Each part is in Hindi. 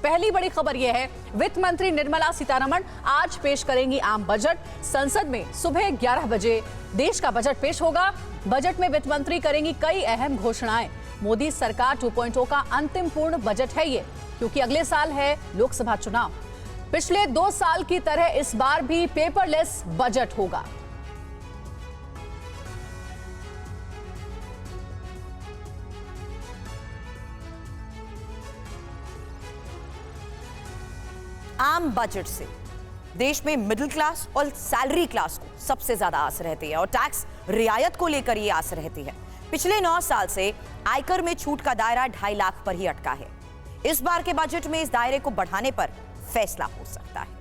पहली बड़ी खबर यह है, वित्त मंत्री निर्मला सीतारमण आज पेश करेंगी आम बजट। संसद में सुबह 11 बजे देश का बजट पेश होगा। बजट में वित्त मंत्री करेंगी कई अहम घोषणाएं। मोदी सरकार 2.0 का अंतिम पूर्ण बजट है ये, क्योंकि अगले साल है लोकसभा चुनाव। पिछले 2 साल की तरह इस बार भी पेपरलेस बजट होगा। आम बजट से देश में मिडिल क्लास और सैलरी क्लास को सबसे ज्यादा आस रहती है और टैक्स रियायत को लेकर ये आस रहती है। पिछले 9 साल से आयकर में छूट का दायरा 2.5 लाख पर ही अटका है। इस बार के बजट में इस दायरे को बढ़ाने पर फैसला हो सकता है।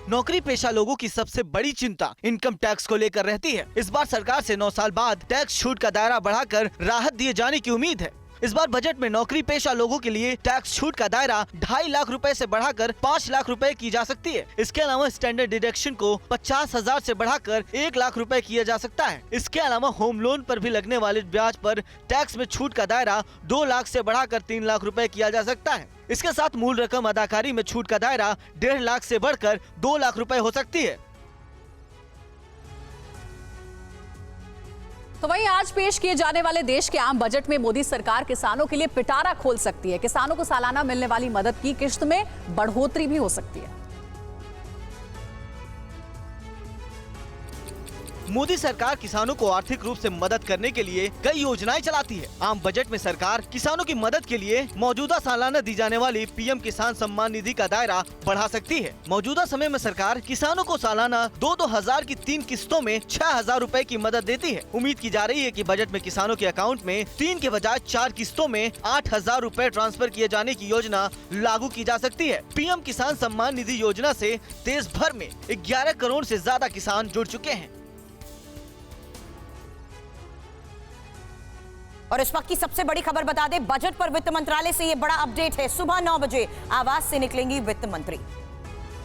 नौकरी पेशा लोगों की सबसे बड़ी चिंता इनकम टैक्स को लेकर रहती है। इस बार सरकार से 9 साल बाद टैक्स छूट का दायरा बढ़ाकर राहत दिए जाने की उम्मीद है। इस बार बजट में नौकरी पेशा लोगों के लिए टैक्स छूट का दायरा 2.5 लाख रुपए से बढ़ाकर 5 लाख रुपए की जा सकती है। इसके अलावा स्टैंडर्ड डिडक्शन को 50,000 से बढ़ाकर 1 लाख रुपए किया जा सकता है। इसके अलावा होम लोन पर भी लगने वाले ब्याज पर टैक्स में छूट का दायरा 2 लाख से बढ़ाकर 3 लाख रुपए किया जा सकता है। इसके साथ मूल रकम अदाकारी में छूट का दायरा 1.5 लाख से बढ़कर 2 लाख रुपए हो सकती है। तो वहीं आज पेश किए जाने वाले देश के आम बजट में मोदी सरकार किसानों के लिए पिटारा खोल सकती है। किसानों को सालाना मिलने वाली मदद की किश्त में बढ़ोतरी भी हो सकती है। मोदी सरकार किसानों को आर्थिक रूप से मदद करने के लिए कई योजनाएं चलाती है। आम बजट में सरकार किसानों की मदद के लिए मौजूदा सालाना दी जाने वाली पीएम किसान सम्मान निधि का दायरा बढ़ा सकती है। मौजूदा समय में सरकार किसानों को सालाना 2-2 हजार की 3 किस्तों में 6,000 रुपए की मदद देती है। उम्मीद की जा रही है कि बजट में किसानों के अकाउंट में 3 के बजाय 4 किस्तों में 8,000 रुपए ट्रांसफर किए जाने की योजना लागू की जा सकती है। पीएम किसान सम्मान निधि योजना से देश भर में 11 करोड़ से ज्यादा किसान जुड़ चुके हैं। और इस वक्त की सबसे बड़ी खबर बता दें, बजट पर वित्त मंत्रालय से ये बड़ा अपडेट है। सुबह 9 बजे आवास से निकलेंगी वित्त मंत्री।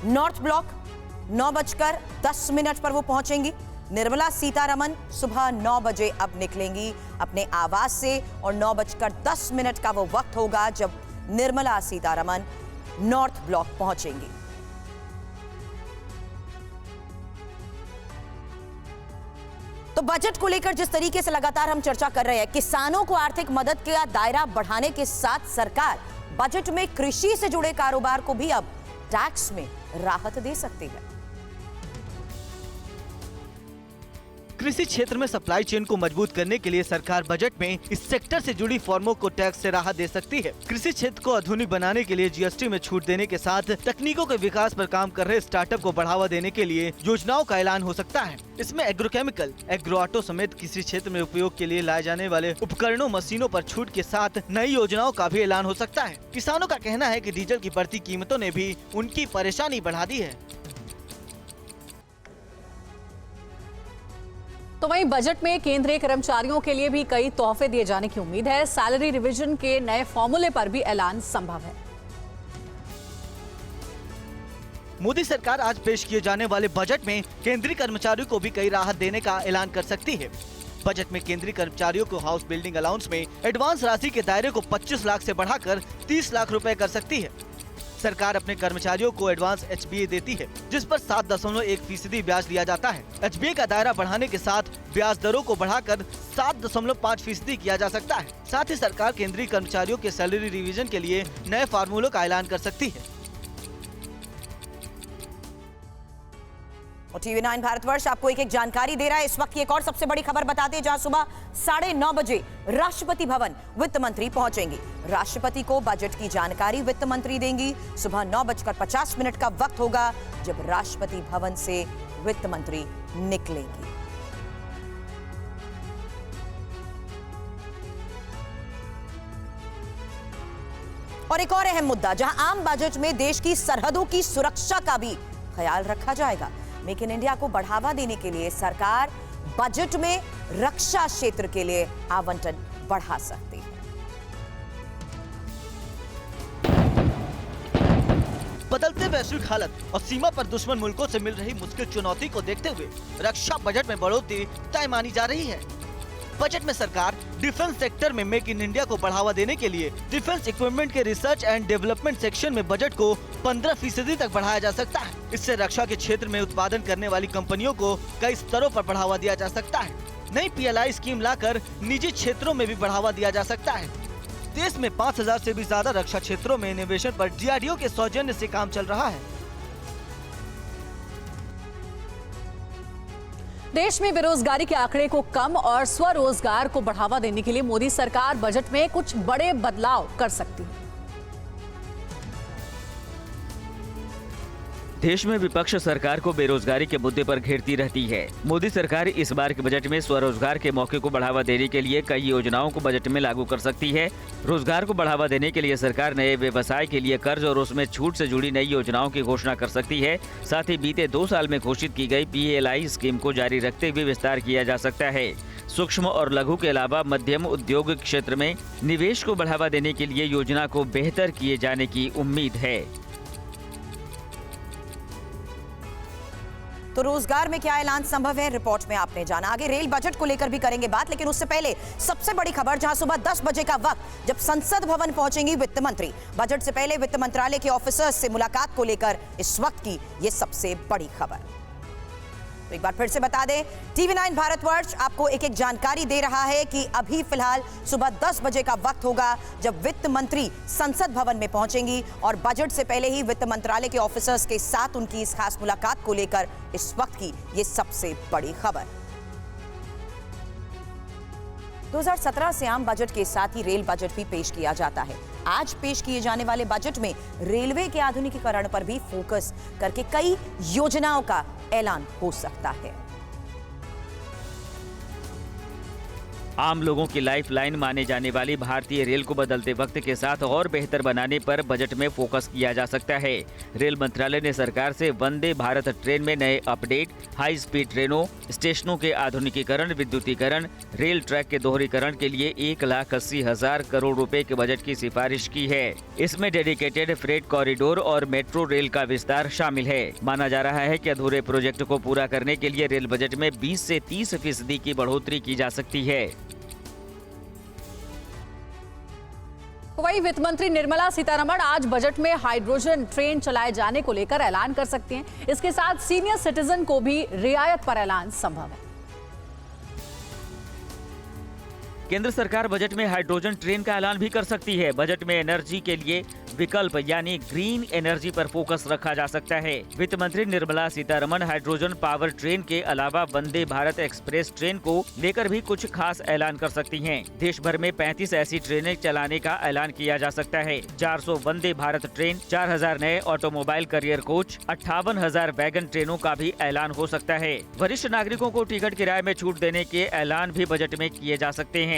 नॉर्थ ब्लॉक 9:10 पर वो पहुंचेंगी। निर्मला सीतारमण सुबह 9 बजे अब निकलेंगी अपने आवास से और 9:10 का वो वक्त होगा जब निर्मला सीतारमण नॉर्थ ब्लॉक पहुंचेंगी। तो बजट को लेकर जिस तरीके से लगातार हम चर्चा कर रहे हैं, किसानों को आर्थिक मदद का दायरा बढ़ाने के साथ सरकार बजट में कृषि से जुड़े कारोबार को भी अब टैक्स में राहत दे सकती है। कृषि क्षेत्र में सप्लाई चेन को मजबूत करने के लिए सरकार बजट में इस सेक्टर से जुड़ी फर्मों को टैक्स से राहत दे सकती है। कृषि क्षेत्र को आधुनिक बनाने के लिए जीएसटी में छूट देने के साथ तकनीकों के विकास पर काम कर रहे स्टार्टअप को बढ़ावा देने के लिए योजनाओं का ऐलान हो सकता है। इसमें एग्रोकेमिकल, एग्रो ऑटो समेत कृषि क्षेत्र में उपयोग के लिए लाए जाने वाले उपकरणों, मशीनों पर छूट के साथ नई योजनाओं का भी ऐलान हो सकता है। किसानों का कहना है कि डीजल की बढ़ती कीमतों ने भी उनकी परेशानी बढ़ा दी है। तो वहीं बजट में केंद्रीय कर्मचारियों के लिए भी कई तोहफे दिए जाने की उम्मीद है। सैलरी रिवीजन के नए फॉर्मूले पर भी ऐलान संभव है। मोदी सरकार आज पेश किए जाने वाले बजट में केंद्रीय कर्मचारियों को भी कई राहत देने का ऐलान कर सकती है। बजट में केंद्रीय कर्मचारियों को हाउस बिल्डिंग अलाउंस में एडवांस राशि के दायरे को 25 लाख से बढ़ाकर 30 लाख रुपए कर सकती है। सरकार अपने कर्मचारियों को एडवांस एचबीए देती है, जिस पर 7.1% ब्याज दिया जाता है। एचबीए का दायरा बढ़ाने के साथ ब्याज दरों को बढ़ाकर 7.5% किया जा सकता है। साथ ही सरकार केंद्रीय कर्मचारियों के सैलरी रिवीजन के लिए नए फार्मूलों का ऐलान कर सकती है। और टीवी 9 भारतवर्ष आपको एक जानकारी दे रहा है। इस वक्त की एक और सबसे बड़ी खबर बताते हैं, जहां सुबह 9:30 बजे राष्ट्रपति भवन वित्त मंत्री पहुंचेंगी। राष्ट्रपति को बजट की जानकारी वित्त मंत्री देंगी। सुबह 9:50 का वक्त होगा जब राष्ट्रपति भवन से वित्त मंत्री निकलेंगी। और एक और अहम मुद्दा, जहां आम बजट में देश की सरहदों की सुरक्षा का भी ख्याल रखा जाएगा। मेक इन इंडिया को बढ़ावा देने के लिए सरकार बजट में रक्षा क्षेत्र के लिए आवंटन बढ़ा सकती है। बदलते वैश्विक हालत और सीमा पर दुश्मन मुल्कों से मिल रही मुश्किल चुनौती को देखते हुए रक्षा बजट में बढ़ोतरी तय मानी जा रही है। बजट में सरकार डिफेंस सेक्टर में मेक इन इंडिया को बढ़ावा देने के लिए डिफेंस इक्विपमेंट के रिसर्च एंड डेवलपमेंट सेक्शन में बजट को 15% तक बढ़ाया जा सकता है। इससे रक्षा के क्षेत्र में उत्पादन करने वाली कंपनियों को कई स्तरों पर बढ़ावा दिया जा सकता है। नई PLI स्कीम लाकर निजी क्षेत्रों में भी बढ़ावा दिया जा सकता है। देश में 5000 से भी ज्यादा रक्षा क्षेत्रों में इनोवेशन पर DRDO के सौजन्य से काम चल रहा है। देश में बेरोजगारी के आंकड़े को कम और स्वरोजगार को बढ़ावा देने के लिए मोदी सरकार बजट में कुछ बड़े बदलाव कर सकती है। देश में विपक्ष सरकार को बेरोजगारी के मुद्दे पर घेरती रहती है। मोदी सरकार इस बार के बजट में स्वरोजगार के मौके को बढ़ावा देने के लिए कई योजनाओं को बजट में लागू कर सकती है। रोजगार को बढ़ावा देने के लिए सरकार नए व्यवसाय के लिए कर्ज और उसमें छूट से जुड़ी नई योजनाओं की घोषणा कर सकती है। साथ ही बीते 2 साल में घोषित की गई PLI स्कीम को जारी रखते हुए विस्तार किया जा सकता है। सूक्ष्म और लघु के अलावा मध्यम उद्योग क्षेत्र में निवेश को बढ़ावा देने के लिए योजना को बेहतर किए जाने की उम्मीद है। तो रोजगार में क्या ऐलान संभव है, रिपोर्ट में आपने जाना। आगे रेल बजट को लेकर भी करेंगे बात, लेकिन उससे पहले सबसे बड़ी खबर, जहां सुबह 10 बजे का वक्त जब संसद भवन पहुंचेंगी वित्त मंत्री। बजट से पहले वित्त मंत्रालय के ऑफिसर्स से मुलाकात को लेकर इस वक्त की ये सबसे बड़ी खबर। तो एक बार फिर से बता दें, TV9 भारतवर्ष आपको एक जानकारी दे रहा है कि अभी फिलहाल सुबह 10 बजे का वक्त होगा जब वित्त मंत्री संसद भवन में पहुंचेंगी और बजट से पहले ही वित्त मंत्रालय के ऑफिसर्स के साथ उनकी इस खास मुलाकात को लेकर इस वक्त की ये सबसे बड़ी खबर। 2017 से आम बजट के साथ ही रेल बजट भी पेश किया जाता है। आज पेश किए जाने वाले बजट में रेलवे के आधुनिकीकरण पर भी फोकस करके कई योजनाओं का ऐलान हो सकता है। आम लोगों की लाइफलाइन माने जाने वाली भारतीय रेल को बदलते वक्त के साथ और बेहतर बनाने पर बजट में फोकस किया जा सकता है। रेल मंत्रालय ने सरकार से वंदे भारत ट्रेन में नए अपडेट, हाई स्पीड ट्रेनों, स्टेशनों के आधुनिकीकरण, विद्युतीकरण, रेल ट्रैक के दोहरीकरण के लिए 1,80,000 करोड़ रुपए के बजट की सिफारिश की है। इसमें डेडिकेटेड फ्रेट कॉरिडोर और मेट्रो रेल का विस्तार शामिल है। माना जा रहा है कि अधूरे प्रोजेक्ट को पूरा करने के लिए रेल बजट में 20 से 30% की बढ़ोतरी की जा सकती है। वही वित्त मंत्री निर्मला सीतारमण आज बजट में हाइड्रोजन ट्रेन चलाए जाने को लेकर ऐलान कर सकती हैं। इसके साथ सीनियर सिटीजन को भी रियायत पर ऐलान संभव है। केंद्र सरकार बजट में हाइड्रोजन ट्रेन का ऐलान भी कर सकती है। बजट में एनर्जी के लिए विकल्प यानी ग्रीन एनर्जी पर फोकस रखा जा सकता है। वित्त मंत्री Nirmala Sitharaman hydrogen power train के अलावा वंदे भारत एक्सप्रेस ट्रेन को लेकर भी कुछ खास ऐलान कर सकती हैं। देश भर में 35 ऐसी ट्रेनें चलाने का ऐलान किया जा सकता है। 400 वंदे भारत ट्रेन, 4000 नए ऑटोमोबाइल करियर कोच, 58,000 वैगन ट्रेनों का भी ऐलान हो सकता है। वरिष्ठ नागरिकों को टिकट किराए में छूट देने के ऐलान भी बजट में किए जा सकते हैं।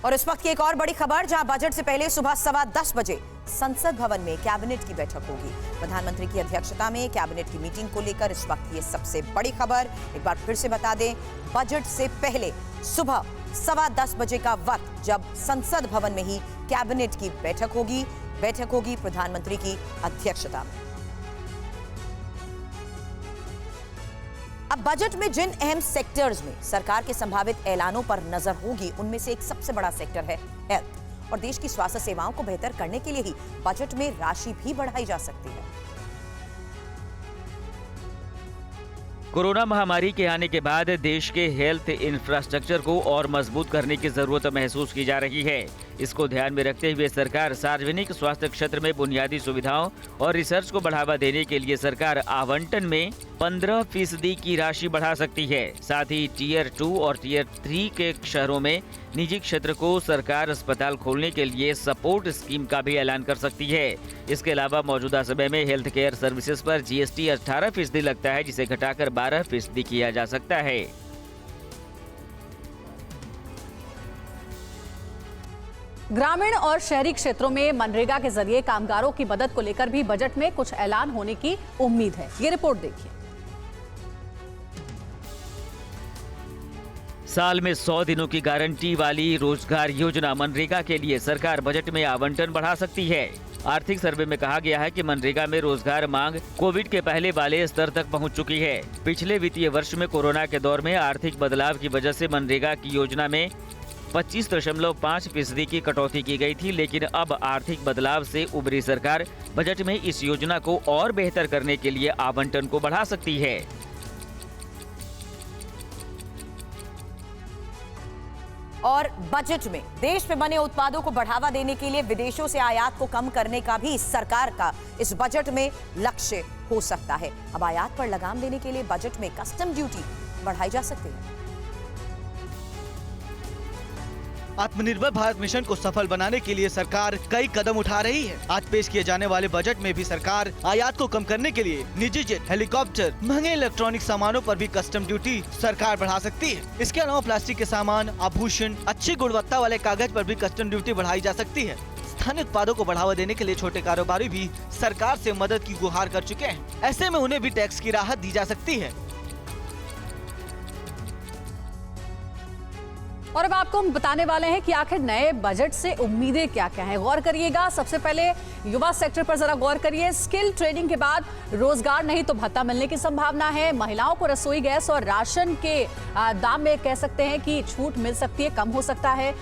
और इस वक्त की एक और बड़ी खबर, जहां बजट से पहले सुबह 10:15 बजे संसद भवन में कैबिनेट की बैठक होगी। प्रधानमंत्री की अध्यक्षता में कैबिनेट की मीटिंग को लेकर इस वक्त ये सबसे बड़ी खबर। एक बार फिर से बता दें, बजट से पहले सुबह 10:15 बजे का वक्त जब संसद भवन में ही कैबिनेट की बैठक होगी प्रधानमंत्री की अध्यक्षता में। अब बजट में जिन अहम सेक्टर्स में सरकार के संभावित ऐलानों पर नजर होगी, उनमें से एक सबसे बड़ा सेक्टर है हेल्थ। और देश की स्वास्थ्य सेवाओं को बेहतर करने के लिए ही बजट में राशि भी बढ़ाई जा सकती है। कोरोना महामारी के आने के बाद देश के हेल्थ इंफ्रास्ट्रक्चर को और मजबूत करने की जरूरत महसूस की जा रही है। इसको ध्यान में रखते हुए सरकार सार्वजनिक स्वास्थ्य क्षेत्र में बुनियादी सुविधाओं और रिसर्च को बढ़ावा देने के लिए सरकार आवंटन में 15% की राशि बढ़ा सकती है। साथ ही टियर 2 और टियर 3 के शहरों में निजी क्षेत्र को सरकार अस्पताल खोलने के लिए सपोर्ट स्कीम का भी ऐलान कर सकती है। इसके अलावा मौजूदा समय में हेल्थ केयर सर्विसेज पर GST 18% लगता है, जिसे घटाकर 12% किया जा सकता है। ग्रामीण और शहरी क्षेत्रों में मनरेगा के जरिए कामगारों की मदद को लेकर भी बजट में कुछ ऐलान होने की उम्मीद है। ये रिपोर्ट देखिए। साल में 100 दिनों की गारंटी वाली रोजगार योजना मनरेगा के लिए सरकार बजट में आवंटन बढ़ा सकती है। आर्थिक सर्वे में कहा गया है कि मनरेगा में रोजगार मांग कोविड के पहले वाले स्तर तक पहुंच चुकी है। पिछले वित्तीय वर्ष में कोरोना के दौर में आर्थिक बदलाव की वजह से मनरेगा की योजना में 25.5% की कटौती की गई थी, लेकिन अब आर्थिक बदलाव से उबरी सरकार बजट में इस योजना को और बेहतर करने के लिए आवंटन को बढ़ा सकती है। और बजट में देश में बने उत्पादों को बढ़ावा देने के लिए विदेशों से आयात को कम करने का भी सरकार का इस बजट में लक्ष्य हो सकता है। अब आयात पर लगाम देने के लिए बजट में कस्टम ड्यूटी बढ़ाई जा सकती है। आत्मनिर्भर भारत मिशन को सफल बनाने के लिए सरकार कई कदम उठा रही है। आज पेश किए जाने वाले बजट में भी सरकार आयात को कम करने के लिए निजी जेट, हेलीकॉप्टर, महंगे इलेक्ट्रॉनिक सामानों पर भी कस्टम ड्यूटी सरकार बढ़ा सकती है। इसके अलावा प्लास्टिक के सामान, आभूषण, अच्छी गुणवत्ता वाले कागज पर भी कस्टम ड्यूटी बढ़ाई जा सकती है। स्थानीय उत्पादों को बढ़ावा देने के लिए छोटे कारोबारी भी सरकार से मदद की गुहार कर चुके हैं। ऐसे में उन्हें भी टैक्स की राहत दी जा सकती है। और अब आपको हम बताने वाले हैं कि आखिर नए बजट से उम्मीदें क्या क्या हैं। गौर करिएगा, सबसे पहले युवा सेक्टर पर जरा गौर करिए। स्किल ट्रेनिंग के बाद रोजगार नहीं तो भत्ता मिलने की संभावना है। महिलाओं को रसोई गैस और राशन के दाम में कह सकते हैं कि छूट मिल सकती है, कम हो सकता है।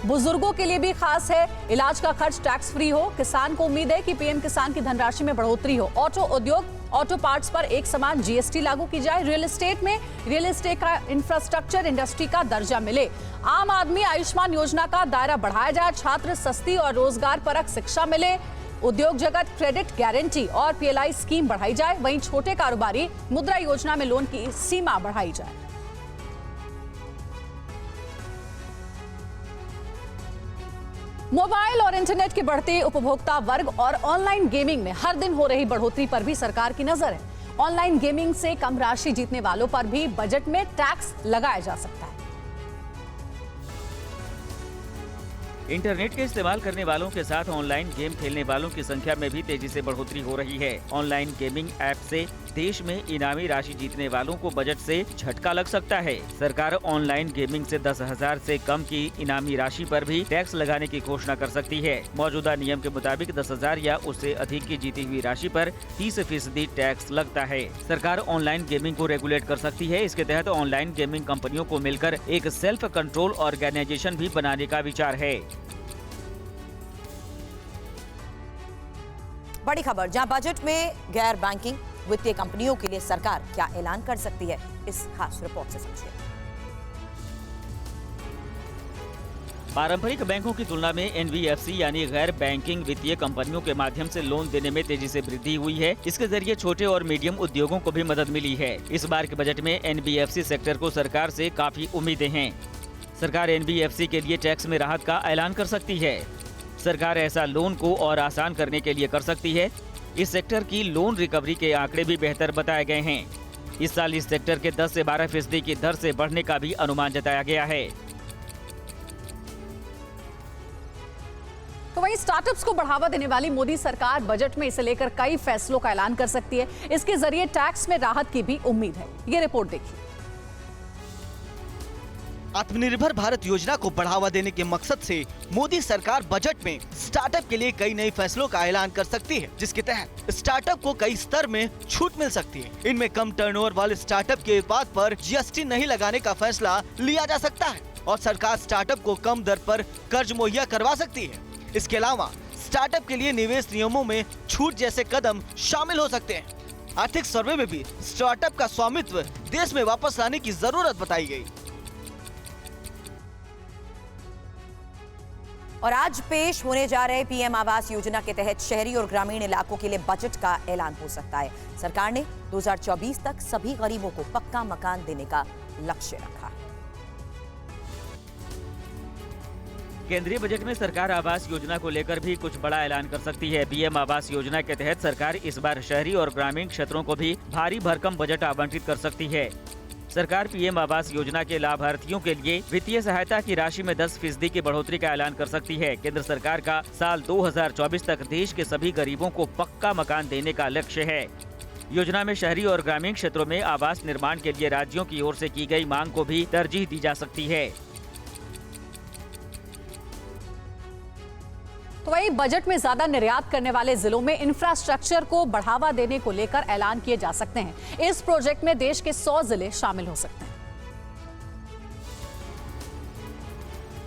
बुजुर्गों के लिए भी खास है, इलाज का खर्च टैक्स फ्री हो। किसान को उम्मीद है कि पीएम किसान की धनराशि में बढ़ोतरी हो। ऑटो उद्योग, ऑटो पार्ट्स पर एक समान जीएसटी लागू की जाए। रियल एस्टेट में रियल एस्टेट का इंफ्रास्ट्रक्चर इंडस्ट्री का दर्जा मिले। आम आदमी आयुष्मान योजना का दायरा बढ़ाया जाए। छात्र सस्ती और रोजगार परक शिक्षा मिले। उद्योग जगत क्रेडिट गारंटी और पीएलआई स्कीम बढ़ाई जाए। वहीं छोटे कारोबारी मुद्रा योजना में लोन की सीमा बढ़ाई जाए। मोबाइल और इंटरनेट के बढ़ते उपभोक्ता वर्ग और ऑनलाइन गेमिंग में हर दिन हो रही बढ़ोतरी पर भी सरकार की नजर है। ऑनलाइन गेमिंग से कम राशि जीतने वालों पर भी बजट में टैक्स लगाया जा सकता है। इंटरनेट के इस्तेमाल करने वालों के साथ ऑनलाइन गेम खेलने वालों की संख्या में भी तेजी से बढ़ोतरी हो रही है। ऑनलाइन गेमिंग ऐप से देश में इनामी राशि जीतने वालों को बजट से झटका लग सकता है। सरकार ऑनलाइन गेमिंग से 10,000 से कम की इनामी राशि पर भी टैक्स लगाने की घोषणा कर सकती है। मौजूदा नियम के मुताबिक 10,000 या उससे अधिक की जीती हुई राशि पर 30% टैक्स लगता है। सरकार ऑनलाइन गेमिंग को रेगुलेट कर सकती है। इसके तहत ऑनलाइन गेमिंग कंपनियों को मिलकर एक सेल्फ कंट्रोल ऑर्गेनाइजेशन भी बनाने का विचार है। बड़ी खबर, जहां बजट में गैर बैंकिंग वित्तीय कंपनियों के लिए सरकार क्या ऐलान कर सकती है, इस खास रिपोर्ट से समझिए। पारंपरिक बैंकों की तुलना में एनबीएफसी यानी गैर बैंकिंग वित्तीय कंपनियों के माध्यम से लोन देने में तेजी से वृद्धि हुई है। इसके जरिए छोटे और मीडियम उद्योगों को भी मदद मिली है। इस बार के बजट में एनबीएफसी सेक्टर को सरकार से काफी उम्मीदें हैं। सरकार एनबीएफसी के लिए टैक्स में राहत का ऐलान कर सकती है। सरकार ऐसा लोन को और आसान करने के लिए कर सकती है। इस सेक्टर की लोन रिकवरी के आंकड़े भी बेहतर बताए गए हैं। इस साल इस सेक्टर के 10 से 12% की दर से बढ़ने का भी अनुमान जताया गया है। तो वहीं स्टार्टअप्स को बढ़ावा देने वाली मोदी सरकार बजट में इसे लेकर कई फैसलों का ऐलान कर सकती है। इसके जरिए टैक्स में राहत की भी उम्मीद है। ये रिपोर्ट देखिए। आत्मनिर्भर भारत योजना को बढ़ावा देने के मकसद से मोदी सरकार बजट में स्टार्टअप के लिए कई नए फैसलों का ऐलान कर सकती है, जिसके तहत स्टार्टअप को कई स्तर में छूट मिल सकती है। इनमें कम टर्नओवर वाले स्टार्टअप के उत्पाद पर जीएसटी नहीं लगाने का फैसला लिया जा सकता है और सरकार स्टार्टअप को कम दर पर कर्ज मुहैया करवा सकती है। इसके अलावा स्टार्टअप के लिए निवेश नियमों में छूट जैसे कदम शामिल हो सकते हैं। आर्थिक सर्वे में भी स्टार्टअप का स्वामित्व देश में वापस लाने की जरूरत बताई गई। और आज पेश होने जा रहे पीएम आवास योजना के तहत शहरी और ग्रामीण इलाकों के लिए बजट का ऐलान हो सकता है। सरकार ने 2024 तक सभी गरीबों को पक्का मकान देने का लक्ष्य रखा। केंद्रीय बजट में सरकार आवास योजना को लेकर भी कुछ बड़ा ऐलान कर सकती है। पीएम आवास योजना के तहत सरकार इस बार शहरी और ग्रामीण क्षेत्रों को भी भारी भरकम बजट आवंटित कर सकती है। सरकार पीएम आवास योजना के लाभार्थियों के लिए वित्तीय सहायता की राशि में 10% की बढ़ोतरी का ऐलान कर सकती है। केंद्र सरकार का साल 2024 तक देश के सभी गरीबों को पक्का मकान देने का लक्ष्य है। योजना में शहरी और ग्रामीण क्षेत्रों में आवास निर्माण के लिए राज्यों की ओर से की गई मांग को भी तरजीह दी जा सकती है। तो वहीं बजट में ज्यादा निर्यात करने वाले जिलों में इंफ्रास्ट्रक्चर को बढ़ावा देने को लेकर ऐलान किए जा सकते हैं। इस प्रोजेक्ट में देश के 100 जिले शामिल हो सकते हैं।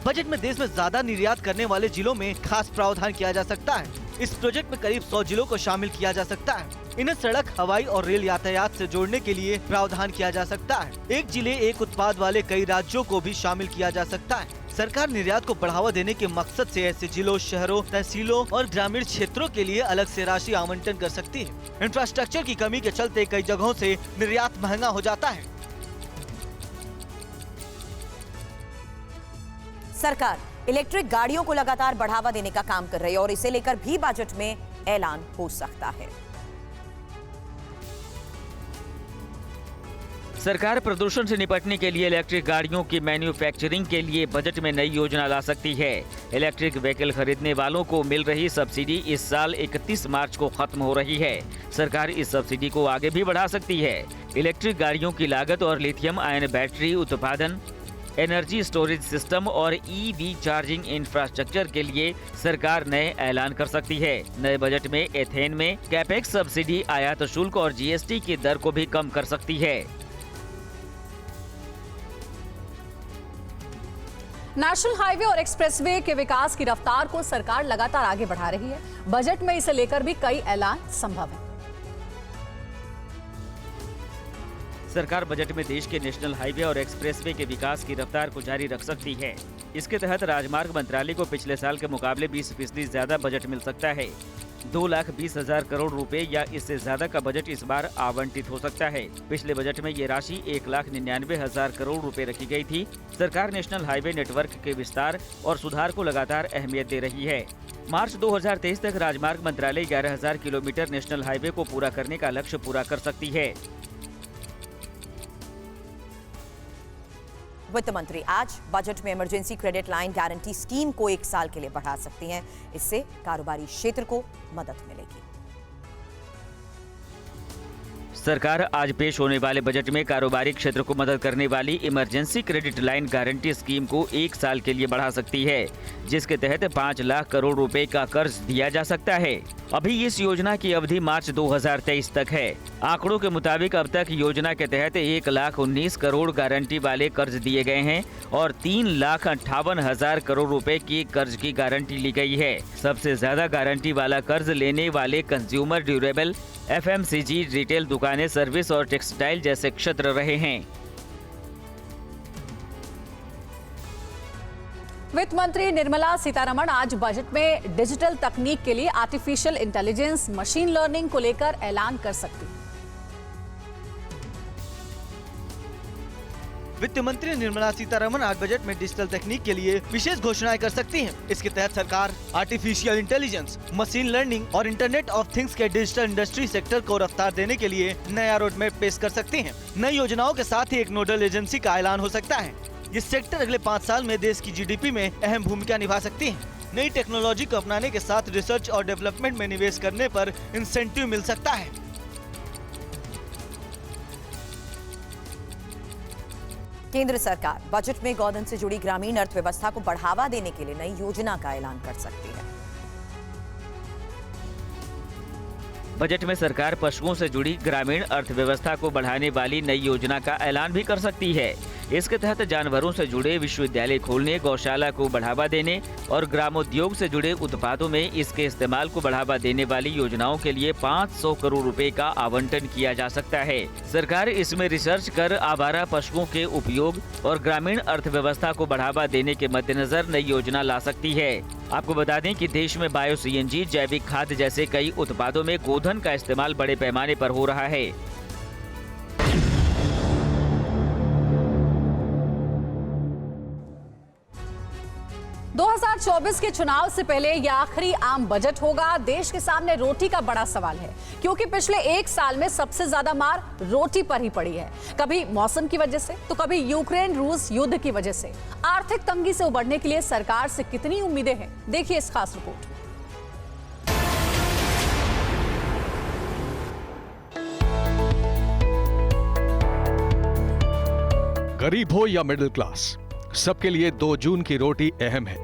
बजट में देश में ज्यादा निर्यात करने वाले जिलों में खास प्रावधान किया जा सकता है। इस प्रोजेक्ट में करीब 100 जिलों को शामिल किया जा सकता है। इन्हें सड़क, हवाई और रेल यातायात से जोड़ने के लिए प्रावधान किया जा सकता है। एक जिले एक उत्पाद वाले कई राज्यों को भी शामिल किया जा सकता है। सरकार निर्यात को बढ़ावा देने के मकसद से ऐसे जिलों, शहरों, तहसीलों और ग्रामीण क्षेत्रों के लिए अलग से राशि आवंटन कर सकती है। इंफ्रास्ट्रक्चर की कमी के चलते कई जगहों से निर्यात महंगा हो जाता है। सरकार इलेक्ट्रिक गाड़ियों को लगातार बढ़ावा देने का काम कर रही है और इसे लेकर भी बजट में ऐलान हो सकता है। सरकार प्रदूषण से निपटने के लिए इलेक्ट्रिक गाड़ियों की मैन्युफैक्चरिंग के लिए बजट में नई योजना ला सकती है। इलेक्ट्रिक व्हीकल खरीदने वालों को मिल रही सब्सिडी इस साल 31 मार्च को खत्म हो रही है। सरकार इस सब्सिडी को आगे भी बढ़ा सकती है। इलेक्ट्रिक गाड़ियों की लागत और लिथियम आयन बैटरी उत्पादन, एनर्जी स्टोरेज सिस्टम और ईवी चार्जिंग इंफ्रास्ट्रक्चर के लिए सरकार नए ऐलान कर सकती है। नए बजट में एथेन में कैपेक्स सब्सिडी, आयात शुल्क और जीएसटी की दर को भी कम कर सकती है। नेशनल हाईवे और एक्सप्रेसवे के विकास की रफ्तार को सरकार लगातार आगे बढ़ा रही है। बजट में इसे लेकर भी कई ऐलान संभव है। सरकार बजट में देश के नेशनल हाईवे और एक्सप्रेसवे के विकास की रफ्तार को जारी रख सकती है। इसके तहत राजमार्ग मंत्रालय को पिछले साल के मुकाबले 20% ज्यादा बजट मिल सकता है। 2,20,000 करोड़ रुपए या इससे ज्यादा का बजट इस बार आवंटित हो सकता है। पिछले बजट में ये राशि 1,99,000 करोड़ रुपए रखी गई थी। सरकार नेशनल हाईवे नेटवर्क के विस्तार और सुधार को लगातार अहमियत दे रही है। मार्च 2023 तक राजमार्ग मंत्रालय 11,000 किलोमीटर नेशनल हाईवे को पूरा करने का लक्ष्य पूरा कर सकती है। वित्त मंत्री आज बजट में emergency credit line guarantee scheme को 1 साल के लिए बढ़ा सकती हैं। इससे कारोबारी क्षेत्र को मदद मिलेगी। सरकार आज पेश होने वाले बजट में कारोबारी क्षेत्र को मदद करने वाली emergency credit line guarantee scheme को 1 साल के लिए बढ़ा सकती है, जिसके तहत 5 लाख करोड़ रुपए का कर्ज दिया जा सकता है। अभी इस योजना की अवधि मार्च 2023 तक है। आंकड़ों के मुताबिक अब तक योजना के तहत 1,19 करोड़ गारंटी वाले कर्ज दिए गए हैं और 3,58,000 करोड़ रुपए की कर्ज की गारंटी ली गई है। सबसे ज्यादा गारंटी वाला कर्ज लेने वाले कंज्यूमर ड्यूरेबल, FMCG, रिटेल दुकानें, सर्विस और टेक्सटाइल जैसे क्षेत्र रहे हैं। वित्त मंत्री निर्मला सीतारमण आज बजट में डिजिटल तकनीक के लिए आर्टिफिशियल इंटेलिजेंस, मशीन लर्निंग को लेकर ऐलान कर सकती है। वित्त मंत्री निर्मला सीतारमण आज बजट में डिजिटल तकनीक के लिए विशेष घोषणाएं कर सकती हैं। इसके तहत सरकार आर्टिफिशियल इंटेलिजेंस, मशीन लर्निंग और इंटरनेट ऑफ थिंग्स के डिजिटल इंडस्ट्री सेक्टर को रफ्तार देने के लिए नया रोड मैप पेश कर सकती है। नई योजनाओं के साथ ही एक नोडल एजेंसी का ऐलान हो सकता है। ये सेक्टर अगले 5 साल में देश की GDP में अहम भूमिका निभा सकती है। नई टेक्नोलॉजी को अपनाने के साथ रिसर्च और डेवलपमेंट में निवेश करने पर इंसेंटिव मिल सकता है। केंद्र सरकार बजट में गौधन से जुड़ी ग्रामीण अर्थव्यवस्था को बढ़ावा देने के लिए नई योजना का ऐलान कर सकती है। बजट में सरकार पशुओं से जुड़ी ग्रामीण अर्थव्यवस्था को बढ़ाने वाली नई योजना का ऐलान भी कर सकती है। इसके तहत जानवरों से जुड़े विश्वविद्यालय खोलने, गौशाला को बढ़ावा देने और ग्रामोद्योग से जुड़े उत्पादों में इसके इस्तेमाल को बढ़ावा देने वाली योजनाओं के लिए 500 करोड़ रुपए का आवंटन किया जा सकता है। सरकार इसमें रिसर्च कर आवारा पशुओं के उपयोग और ग्रामीण अर्थव्यवस्था को बढ़ावा देने के मद्देनजर नई योजना ला सकती है। आपको बता दें कि देश में बायो CNG, जैविक खाद जैसे कई उत्पादों में गोधन का इस्तेमाल बड़े पैमाने पर हो रहा है। – 2024 के चुनाव से पहले यह आखिरी आम बजट होगा। देश के सामने रोटी का बड़ा सवाल है, क्योंकि पिछले 1 साल में सबसे ज्यादा मार रोटी पर ही पड़ी है। कभी मौसम की वजह से तो कभी यूक्रेन रूस युद्ध की वजह से। आर्थिक तंगी से उबरने के लिए सरकार से कितनी उम्मीदें हैं, देखिए इस खास रिपोर्ट। गरीब हो या मिडिल क्लास, सबके लिए 2 जून की रोटी अहम है।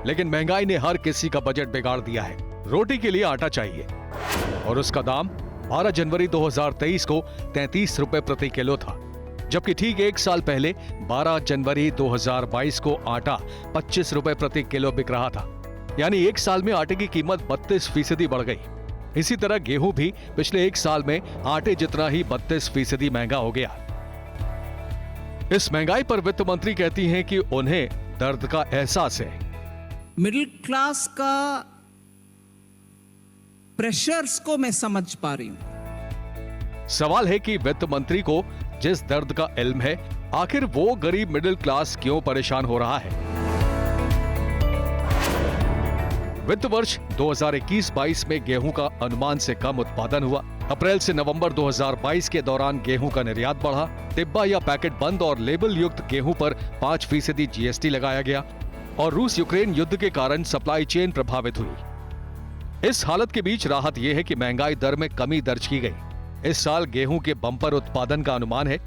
लेकिन महंगाई ने हर किसी का बजट बिगाड़ दिया है। रोटी के लिए आटा चाहिए और उसका दाम 12 जनवरी 2023 को 33 रुपए प्रति किलो था, जबकि ठीक एक साल पहले 12 जनवरी 2022 को आटा 25 रुपए प्रति किलो बिक रहा था। यानी एक साल में आटे की कीमत 32% बढ़ गई। इसी तरह गेहूं भी पिछले एक साल में आटे जितना ही 32% महंगा हो गया। इस महंगाई पर वित्त मंत्री कहती हैं कि उन्हें दर्द का एहसास है। मिडिल क्लास का प्रेशर्स को मैं समझ पा रही हूं। सवाल है कि वित्त मंत्री को जिस दर्द का इल्म है, आखिर वो गरीब मिडिल क्लास क्यों परेशान हो रहा है। वित्त वर्ष 2021-22 में गेहूं का अनुमान से कम उत्पादन हुआ। अप्रैल से नवंबर 2022 के दौरान गेहूं का निर्यात बढ़ा। डिब्बा या पैकेट बंद और लेबल युक्त गेहूं पर 5% जीएसटी लगाया गया और रूस यूक्रेन युद्ध के कारण सप्लाई चेन प्रभावित हुई। इस हालत के बीच राहत यह है कि महंगाई दर में कमी दर्ज की गई। इस साल गेहूं के बम्पर उत्पादन का अनुमान है।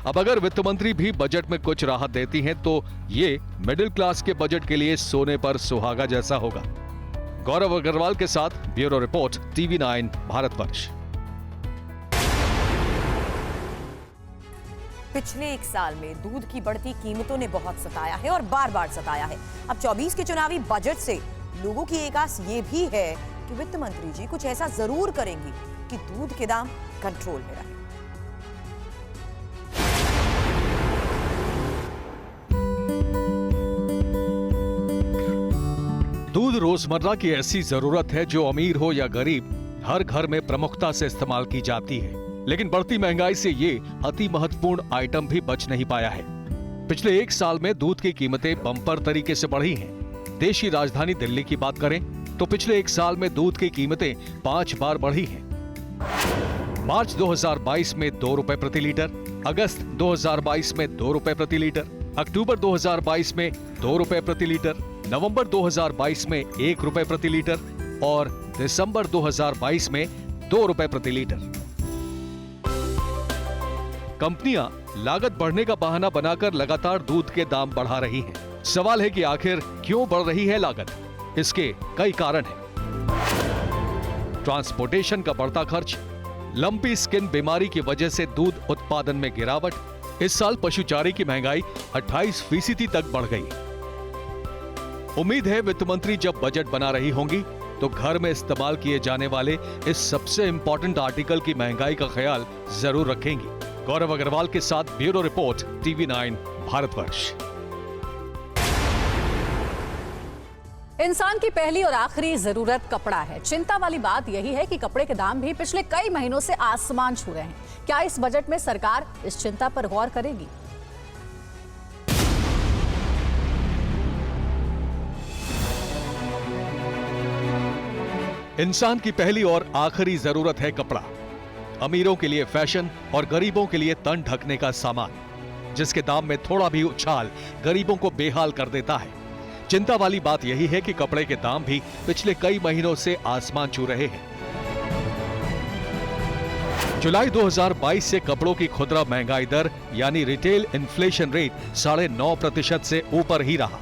अब अगर वित्त मंत्री भी बजट में कुछ राहत देती हैं तो ये मिडिल क्लास के बजट के लिए सोने पर सुहागा जैसा होगा। गौरव अग्रवाल के साथ ब्यूरो रिपोर्ट, TV9 भारतवर्ष। पिछले एक साल में दूध की बढ़ती कीमतों ने बहुत सताया है और बार बार सताया है। अब 24 के चुनावी बजट से लोगों की एक आस ये भी है कि वित्त मंत्री जी कुछ ऐसा जरूर करेंगी कि दूध के दाम कंट्रोल में रहे। दूध रोजमर्रा की ऐसी जरूरत है जो अमीर हो या गरीब, हर घर में प्रमुखता से इस्तेमाल की जाती है। लेकिन बढ़ती महंगाई से ये अति महत्वपूर्ण आइटम भी बच नहीं पाया है। पिछले एक साल में दूध की कीमतें बम्पर तरीके से बढ़ी हैं। देश की राजधानी दिल्ली की बात करें तो पिछले एक साल में दूध की कीमतें 5 बार बढ़ी हैं। मार्च 2022 में 2 रुपए प्रति लीटर, अगस्त 2022 में 2 रुपए प्रति लीटर, अक्टूबर 2022 में 2 रुपए प्रति लीटर, नवंबर 2022 में 1 रुपए प्रति लीटर और दिसंबर 2022 में 2 रुपए प्रति लीटर। कंपनियां लागत बढ़ने का बहाना बनाकर लगातार दूध के दाम बढ़ा रही हैं। सवाल है कि आखिर क्यों बढ़ रही है लागत? इसके कई कारण हैं। ट्रांसपोर्टेशन का बढ़ता खर्च, लंपी स्किन बीमारी की वजह से दूध उत्पादन में गिरावट, इस साल पशुचारे की महंगाई 28% तक बढ़ गई। उम्मीद है वित्त मंत्री जब बजट बना रही होंगी तो घर में इस्तेमाल किए जाने वाले इस सबसे इंपॉर्टेंट आर्टिकल की महंगाई का ख्याल जरूर रखेंगी। गौरव अग्रवाल के साथ ब्यूरो रिपोर्ट, TV9 भारतवर्ष। इंसान की पहली और आखिरी जरूरत कपड़ा है। चिंता वाली बात यही है कि कपड़े के दाम भी पिछले कई महीनों से आसमान छू रहे हैं। क्या इस बजट में सरकार इस चिंता पर गौर करेगी? इंसान की पहली और आखिरी जरूरत है कपड़ा। अमीरों के लिए फैशन और गरीबों के लिए तन ढकने का सामान, जिसके दाम में थोड़ा भी उछाल गरीबों को बेहाल कर देता है। चिंता वाली बात यही है कि कपड़े के दाम भी पिछले कई महीनों से आसमान छू रहे हैं। जुलाई 2022 से कपड़ों की खुदरा महंगाई दर यानी रिटेल इन्फ्लेशन रेट 9.5% से ऊपर ही रहा।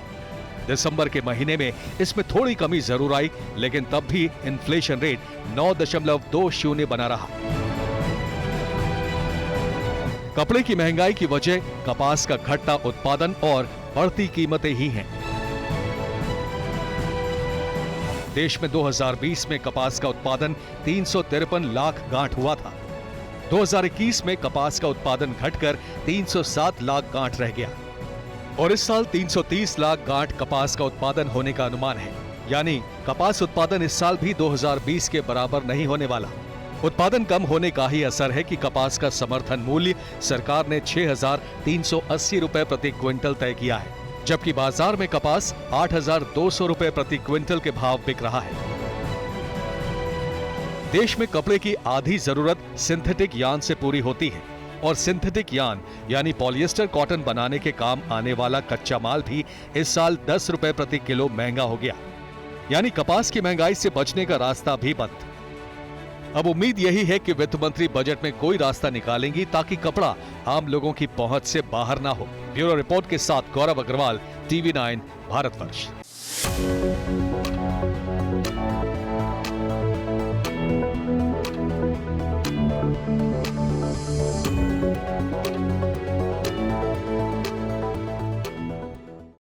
दिसंबर के महीने में इसमें थोड़ी कमी जरूर आई, लेकिन तब भी इन्फ्लेशन रेट 9.20 बना रहा। कपड़े की महंगाई की वजह कपास का घटता उत्पादन और बढ़ती कीमतें ही हैं। देश में 2020 में कपास का उत्पादन 353 लाख गांठ हुआ था। 2021 में कपास का उत्पादन घटकर 307 लाख गांठ रह गया और इस साल 330 लाख गांठ कपास का उत्पादन होने का अनुमान है। यानी कपास उत्पादन इस साल भी 2020 के बराबर नहीं होने वाला। उत्पादन कम होने का ही असर है कि कपास का समर्थन मूल्य सरकार ने 6,380 रुपए प्रति क्विंटल तय किया है, जबकि बाजार में कपास 8,200 रुपए प्रति क्विंटल के भाव बिक रहा है। देश में कपड़े की आधी जरूरत सिंथेटिक यार्न से पूरी होती है और सिंथेटिक यार्न यानी पॉलिएस्टर कॉटन बनाने के काम आने वाला कच्चा माल भी इस साल 10 रुपए प्रति किलो महंगा हो गया। यानी कपास की महंगाई से बचने का रास्ता भी बंद। अब उम्मीद यही है कि वित्त मंत्री बजट में कोई रास्ता निकालेंगी ताकि कपड़ा आम लोगों की पहुंच से बाहर ना हो। ब्यूरो रिपोर्ट के साथ गौरव अग्रवाल, TV9 भारतवर्ष। है।